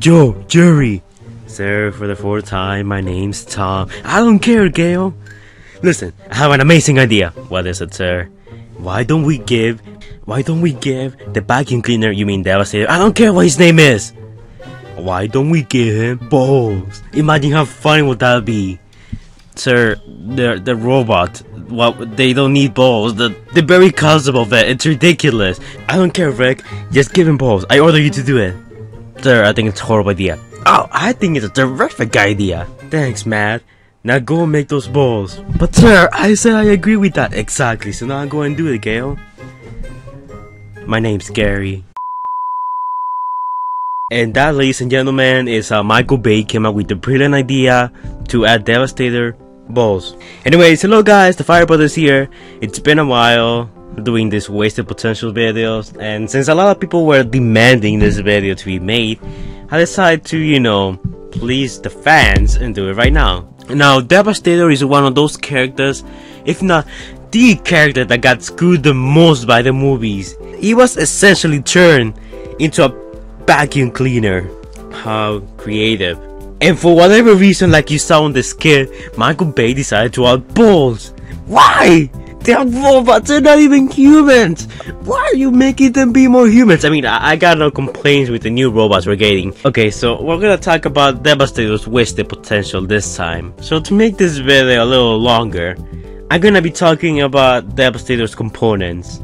Joe, Jerry. Sir, for the fourth time, my name's Tom. I don't care, Gale. Listen, I have an amazing idea. What is it, sir? Why don't we give the vacuum cleaner, you mean Devastator, I don't care what his name is. Why don't we give him balls? Imagine how funny would that be. Sir, the robot, well, they don't need balls. They're very comfortable with it. It's ridiculous. I don't care, Rick. Just give him balls. I order you to do it. Sir, I think it's a horrible idea. Oh, I think it's a terrific idea. Thanks, Matt. Now go and make those balls. But sir, I said I agree with that. Exactly, so now I'm going to do it, Gale. My name's Gary. And that, ladies and gentlemen, is how Michael Bay came up with the brilliant idea to add Devastator balls. Anyways, hello guys, the Fire Brothers here. It's been a while doing these wasted potential videos, and since a lot of people were demanding this video to be made, I decided to, you know, please the fans and do it right now. Now, Devastator is one of those characters, if not the character that got screwed the most by the movies. He was essentially turned into a vacuum cleaner. How creative. And for whatever reason, like you saw on the skit, Michael Bay decided to add balls. Why? They are robots, they're not even humans. Why are you making them be more humans? I mean, I got no complaints with the new robots we're getting. Okay, so we're gonna talk about Devastator's wasted potential this time. So to make this video a little longer, I'm gonna be talking about Devastator's components,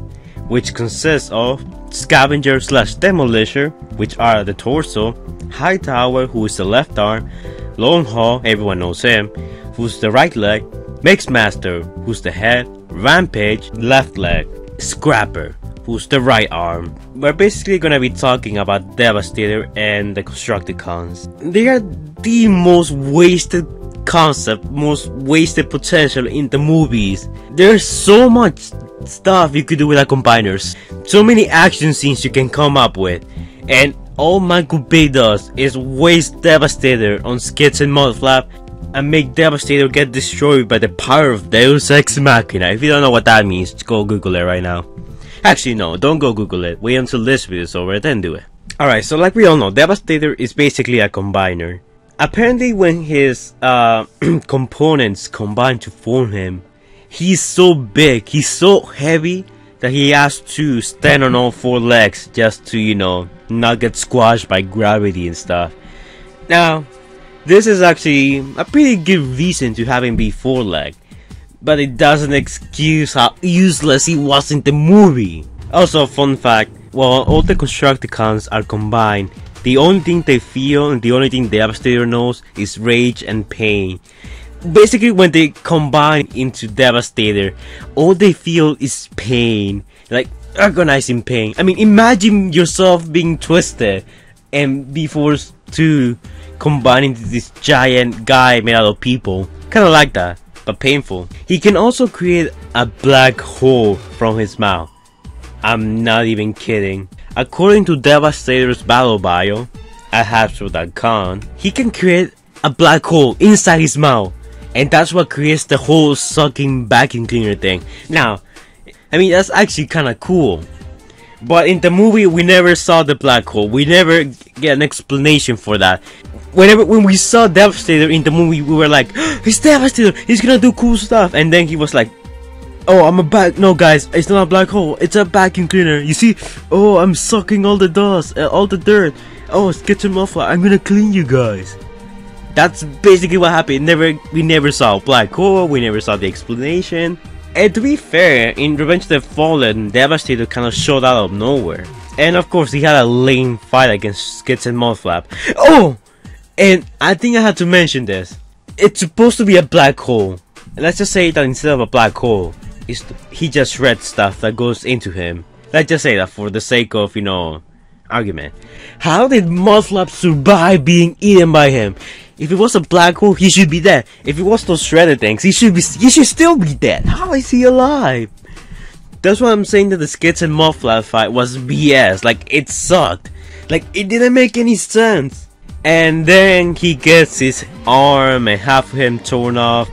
which consists of Scavenger slash Demolisher, which are the torso, Hightower, who is the left arm, Lone Haul, everyone knows him, who's the right leg, Mixmaster, who's the head, Rampage, left leg, Scrapper, who's the right arm. We're basically gonna be talking about Devastator and the Constructicons. They are the most wasted concept, most wasted potential in the movies. There's so much stuff you could do with the combiners, so many action scenes you can come up with, and all Michael Bay does is waste Devastator on skits and mudflap and make Devastator get destroyed by the power of Deus Ex Machina. If you don't know what that means, just go Google it right now. Actually, no, don't go Google it. Wait until this video is over, then do it. Alright, so like we all know, Devastator is basically a combiner. Apparently, when his components combine to form him, he's so big, he's so heavy that he has to stand on all four legs just to, you know, not get squashed by gravity and stuff. Now, this is actually a pretty good reason to have him be four-legged, but it doesn't excuse how useless he was in the movie. Also, fun fact, while all the Constructicons are combined, the only thing they feel and the only thing Devastator knows is rage and pain. Basically, when they combine into Devastator, all they feel is pain, like agonizing pain. I mean, imagine yourself being twisted and be forced to combine into this giant guy made out of people. Kinda like that, but painful. He can also create a black hole from his mouth. I'm not even kidding. According to Devastator's battle bio at Hasbro.com, he can create a black hole inside his mouth, and that's what creates the whole sucking vacuum cleaner thing. Now, I mean, that's actually kinda cool. But in the movie, we never saw the black hole. We never get an explanation for that. When we saw Devastator in the movie, we were like, it's Devastator, he's gonna do cool stuff. And then he was like, oh, I'm a no guys, it's not a black hole, it's a vacuum cleaner. You see, oh, I'm sucking all the dust, all the dirt. Oh, it's getting muffler, I'm gonna clean you guys. That's basically what happened. We never saw a black hole, we never saw the explanation. And to be fair, in Revenge of the Fallen, Devastator kind of showed out of nowhere. And of course, he had a lame fight against Skits and Mudflap. Oh! And I think I had to mention this. It's supposed to be a black hole. And let's just say that instead of a black hole, he just read stuff that goes into him. Let's just say that for the sake of, you know, argument. How did Mudflap survive being eaten by him? If it was a black hole, he should be dead. If it was those shredded things, he should still be dead. How is he alive? That's why I'm saying that the Skits and Mudflap fight was BS. Like, it sucked. Like, it didn't make any sense. And then he gets his arm and half of him torn off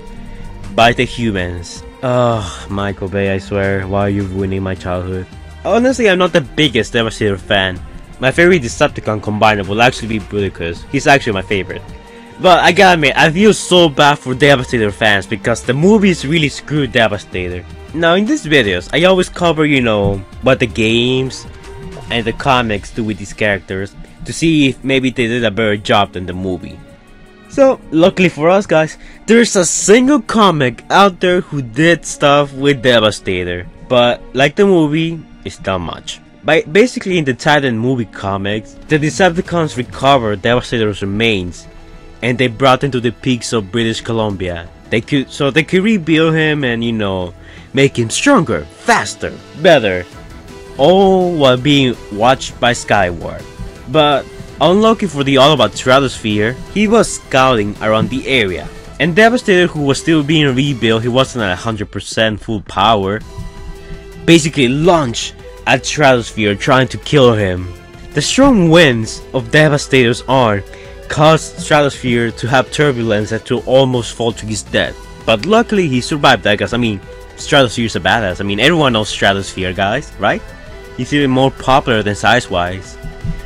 by the humans. Ugh, Michael Bay, I swear, why are you ruining my childhood? Honestly, I'm not the biggest Devastator fan. my favorite Decepticon combiner will actually be Bruticus. He's actually my favorite. But I gotta admit, I feel so bad for Devastator fans because the movies really screwed Devastator. Now in these videos, I always cover, you know, what the games and the comics do with these characters to see if maybe they did a better job than the movie. So, luckily for us guys, there's a single comic out there who did stuff with Devastator. But, like the movie, it's not much. Basically in the Titan movie comics, the Decepticons recovered Devastator's remains and they brought him to the peaks of British Columbia. They could rebuild him and, you know, make him stronger, faster, better, all while being watched by Skyward. But unlucky for the Autobot Stratosphere, he was scouting around the area, and Devastator, who was still being rebuilt, he wasn't at 100% full power, basically launched at Stratosphere trying to kill him. The strong winds of Devastator's arm caused Stratosphere to have turbulence and to almost fall to his death. But luckily he survived that, because I mean, Stratosphere's a badass. I mean, everyone knows Stratosphere, guys, right? He's even more popular than size-wise.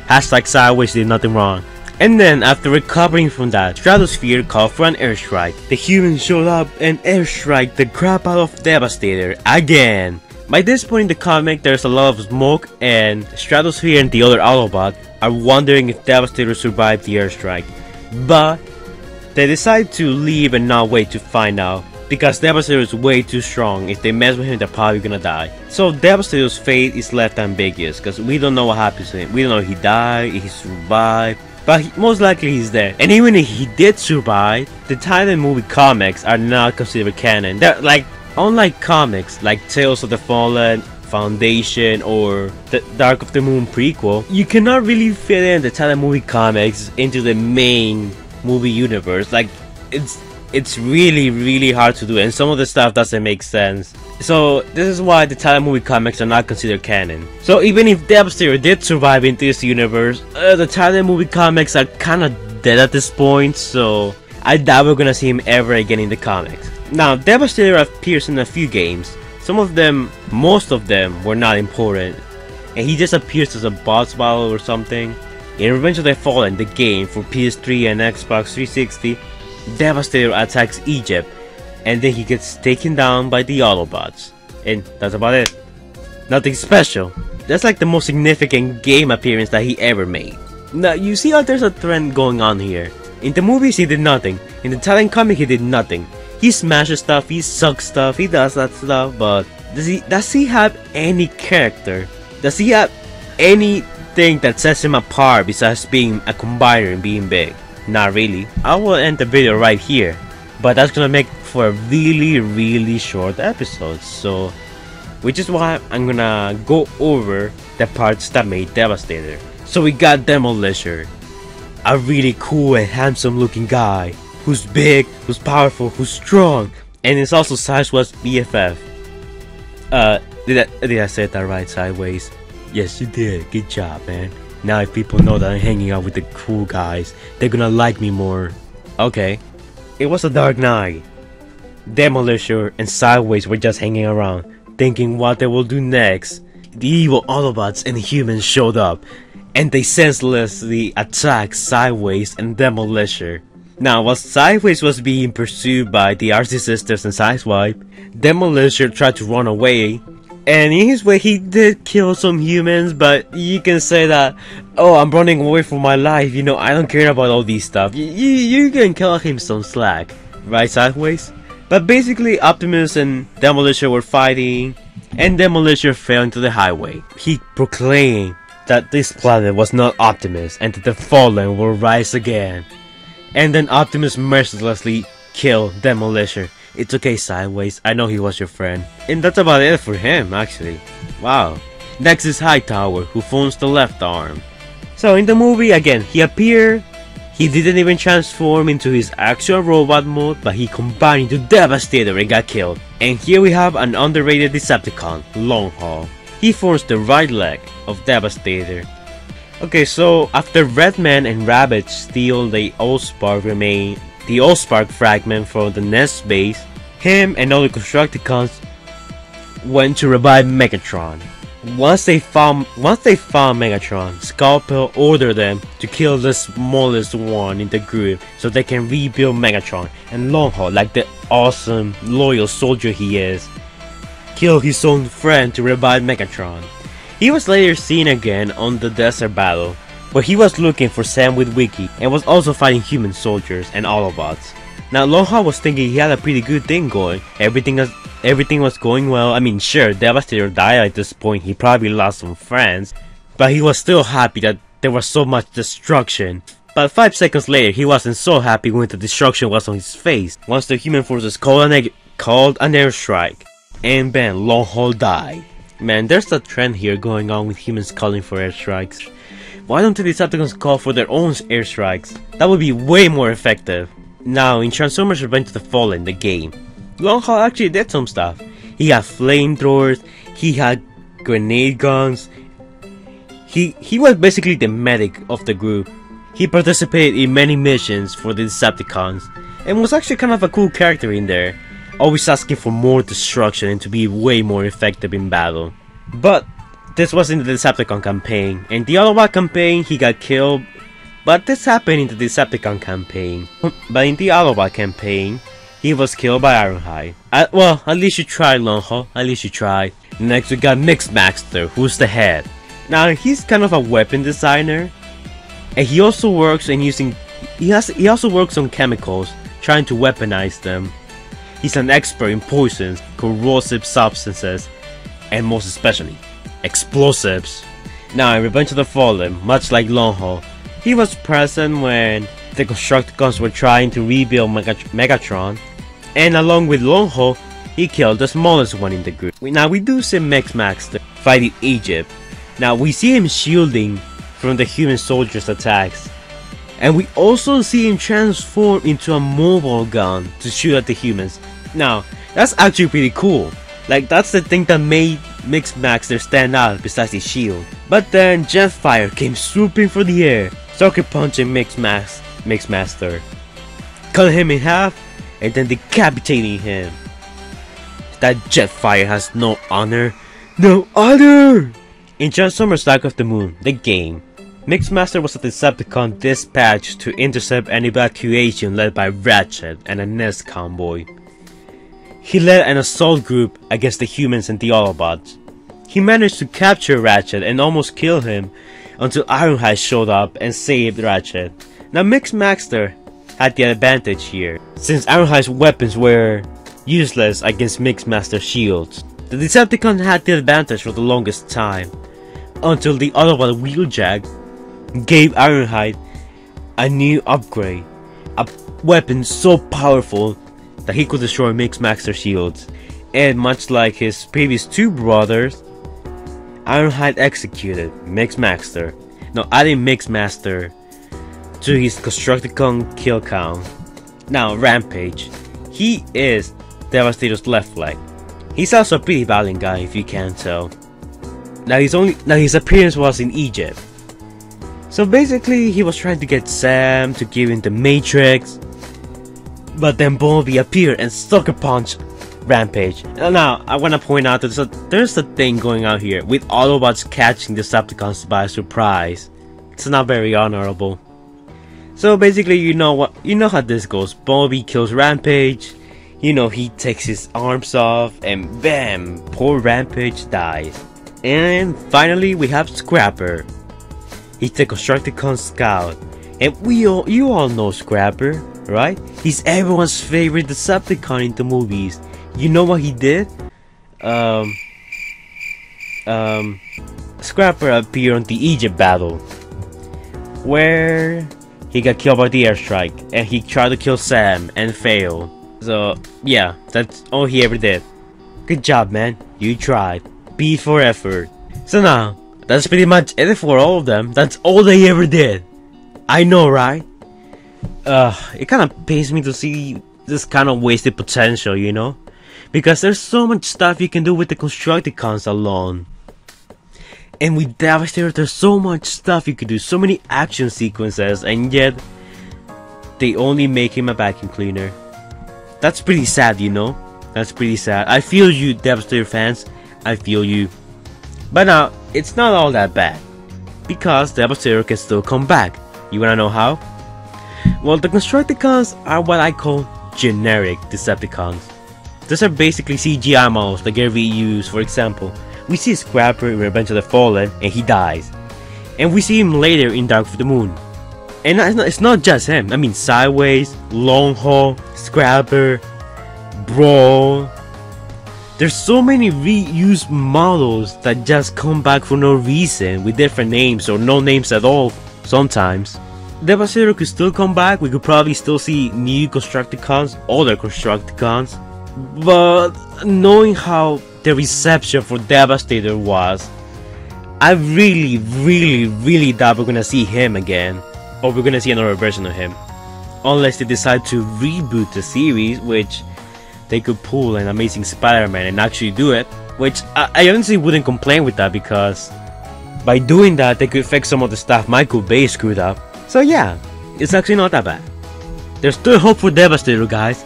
Hashtag Sideways did nothing wrong. And then, after recovering from that, Stratosphere called for an airstrike. The humans showed up and airstrike the crap out of Devastator again. By this point in the comic, there's a lot of smoke, and Stratosphere and the other Autobot are wondering if Devastator survived the airstrike. But they decide to leave and not wait to find out, because Devastator is way too strong. If they mess with him, they're probably gonna die. So Devastator's fate is left ambiguous, because we don't know what happens to him. We don't know if he died, if he survived, but most likely he's dead. And even if he did survive, the Titan movie comics are not considered canon. They're like, unlike comics like Tales of the Fallen, Foundation, or the Dark of the Moon prequel, you cannot really fit in the Titan movie comics into the main movie universe. Like, it's really hard to do, and some of the stuff doesn't make sense. So this is why the Titan movie comics are not considered canon. So even if Devastator did survive in this universe, the Titan movie comics are kinda dead at this point, so I doubt we're gonna see him ever again in the comics. Now, Devastator appears in a few games. Some of them, most of them, were not important, and he just appears as a boss battle or something. In Revenge of the Fallen, the game for PS3 and Xbox 360, Devastator attacks Egypt, and then he gets taken down by the Autobots. And that's about it. Nothing special. That's like the most significant game appearance that he ever made. Now, you see how there's a trend going on here. In the movies, he did nothing. In the Titan comic, he did nothing. He smashes stuff, he sucks stuff, he does that stuff, but does he have any character? Does he have anything that sets him apart besides being a combiner and being big? Not really. I will end the video right here, but that's gonna make for a really short episode, so which is why I'm gonna go over the parts that made Devastator. So we got Demolisher, a really cool and handsome looking guy who's big, who's powerful, who's strong, and is also Sideways BFF. Did I say that right, Sideways? Yes, you did. Good job, man. Now if people know that I'm hanging out with the cool guys, they're gonna like me more. Okay. It was a dark night. Demolisher and Sideways were just hanging around, thinking what they will do next. The evil Autobots and humans showed up, and they senselessly attacked Sideways and Demolisher. Now, while Sideways was being pursued by the RC Sisters and Sideswipe, Demolisher tried to run away, and in his way he did kill some humans, but you can say that, oh, I'm running away from my life, you know, I don't care about all these stuff. You can cut him some slack, right, Sideways? But basically, Optimus and Demolisher were fighting, and Demolisher fell into the highway. He proclaimed that this planet was not Optimus, and that the Fallen will rise again. And then Optimus mercilessly killed Demolisher. It's okay, Sideways, I know he was your friend. And that's about it for him, actually. Wow. Next is Hightower, who phones the left arm. So in the movie, again, he appeared. He didn't even transform into his actual robot mode, but he combined into Devastator and got killed. And here we have an underrated Decepticon, Longhaul. He forms the right leg of Devastator. Okay, so after Redman and Rabbit steal the Allspark fragment from the Nest base, him and other Constructicons went to revive Megatron. Once they found Megatron, Scalpel ordered them to kill the smallest one in the group so they can rebuild Megatron, and Longhaul, like the awesome, loyal soldier he is, killed his own friend to revive Megatron. He was later seen again on the desert battle, where he was looking for Sam with Wiki and was also fighting human soldiers and Autobots. Now Longhaul was thinking he had a pretty good thing going. Everything was going well. I mean, sure, Devastator died at this point, he probably lost some friends, but he was still happy that there was so much destruction. But 5 seconds later, he wasn't so happy when the destruction was on his face, once the human forces called an airstrike, and then Longhaul died. Man, there's a trend here going on with humans calling for airstrikes. Why don't the Decepticons call for their own airstrikes? That would be way more effective. Now, in Transformers Revenge of the Fallen, the game, Longhaul actually did some stuff. He had flamethrowers, he had grenade guns. He was basically the medic of the group. He participated in many missions for the Decepticons, and was actually kind of a cool character in there, always asking for more destruction and to be way more effective in battle. But this was in the Decepticon campaign. In the Autobot campaign, he got killed. But this happened in the Decepticon campaign. But in the Autobot campaign, he was killed by Ironhide. Well, at least you tried, Longhaul. At least you tried. Next we got Mixmaster, who's the head. Now he's kind of a weapon designer, and he also works on he also works on chemicals, trying to weaponize them. He's an expert in poisons, corrosive substances, and most especially, explosives. Now in Revenge of the Fallen, much like Longhaul, he was present when the Constructicons were trying to rebuild Megatron, and along with Longhaul, he killed the smallest one in the group. Now we do see Mixmaster fighting Egypt. Now we see him shielding from the human soldiers' attacks, and we also see him transform into a mobile gun to shoot at the humans. Now that's actually pretty cool. Like, that's the thing that made Mixmaster stand out besides his shield. But then Jetfire came swooping for the air, sucker punching Mixmaster, cutting him in half and then decapitating him. That Jetfire has no honor. No honor! In Transformers Dark of the Moon, the game, Mixmaster was a Decepticon dispatched to intercept an evacuation led by Ratchet and a Nest convoy. He led an assault group against the humans and the Autobots. He managed to capture Ratchet and almost kill him until Ironhide showed up and saved Ratchet. Now Mixmaster had the advantage here, since Ironhide's weapons were useless against Mixmaster's shields. The Decepticon had the advantage for the longest time, until the Autobot Wheeljack gave Ironhide a new upgrade, a weapon so powerful that he could destroy Mixmaster's shields. And much like his previous two brothers, Ironhide executed Mixmaster, now adding Mixmaster to his Constructicon kill count. Now Rampage, he is Devastator's left leg. He's also a pretty valiant guy if you can't tell. Now his appearance was in Egypt. So basically he was trying to get Sam to give him the Matrix, but then Bumblebee appeared and sucker punched Rampage. Now I want to point out that there's a thing going on here with Autobots catching the Decepticons by surprise. It's not very honorable. So basically, you know how this goes. Bumblebee kills Rampage. You know, he takes his arms off and bam, poor Rampage dies. And finally we have Scrapper. He's the Constructicon scout, and you all know Scrapper, right? He's everyone's favorite Decepticon in the movies. You know what he did? Scrapper appeared on the Egypt battle, where he got killed by the airstrike, and he tried to kill Sam and failed. So yeah, that's all he ever did. Good job, man. You tried. B for effort. So now, that's pretty much it for all of them. That's all they ever did. I know, right? It kind of pains me to see this kind of wasted potential, you know? Because there's so much stuff you can do with the Constructicons alone. And with Devastator, there's so much stuff you could do, so many action sequences, and yet they only make him a vacuum cleaner. That's pretty sad, you know? That's pretty sad. I feel you, Devastator fans. I feel you. But now, it's not all that bad, because Devastator can still come back. You wanna know how? Well, the Constructicons are what I call generic Decepticons. These are basically CGI models that get reused. For example, we see Scrapper in Revenge of the Fallen and he dies. And we see him later in Dark of the Moon. And it's not just him. I mean, Sideways, Long Haul, Scrapper, Brawl. There's so many reused models that just come back for no reason with different names or no names at all sometimes. Devastator could still come back. We could probably still see new Constructicons, other Constructicons. But knowing how the reception for Devastator was, I really doubt we're gonna see him again. Or we're gonna see another version of him. Unless they decide to reboot the series, which they could pull an Amazing Spider-Man and actually do it. Which I honestly wouldn't complain with that, because by doing that they could fix some of the stuff Michael Bay screwed up. So yeah, it's actually not that bad. There's still hope for Devastator, guys.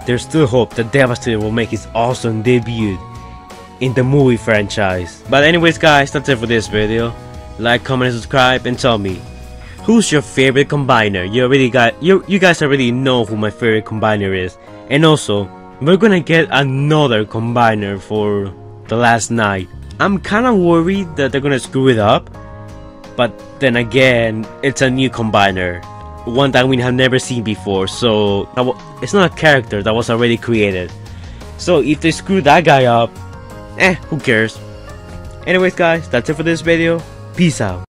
There's still hope that Devastator will make his awesome debut in the movie franchise. But anyways guys, that's it for this video. Like, comment, and subscribe, and tell me, who's your favorite combiner? You guys already know who my favorite combiner is. And also, we're gonna get another combiner for the last night. I'm kinda worried that they're gonna screw it up, but then again, it's a new combiner, one that we have never seen before, so it's not a character that was already created. So if they screw that guy up, who cares? Anyways guys, that's it for this video. Peace out.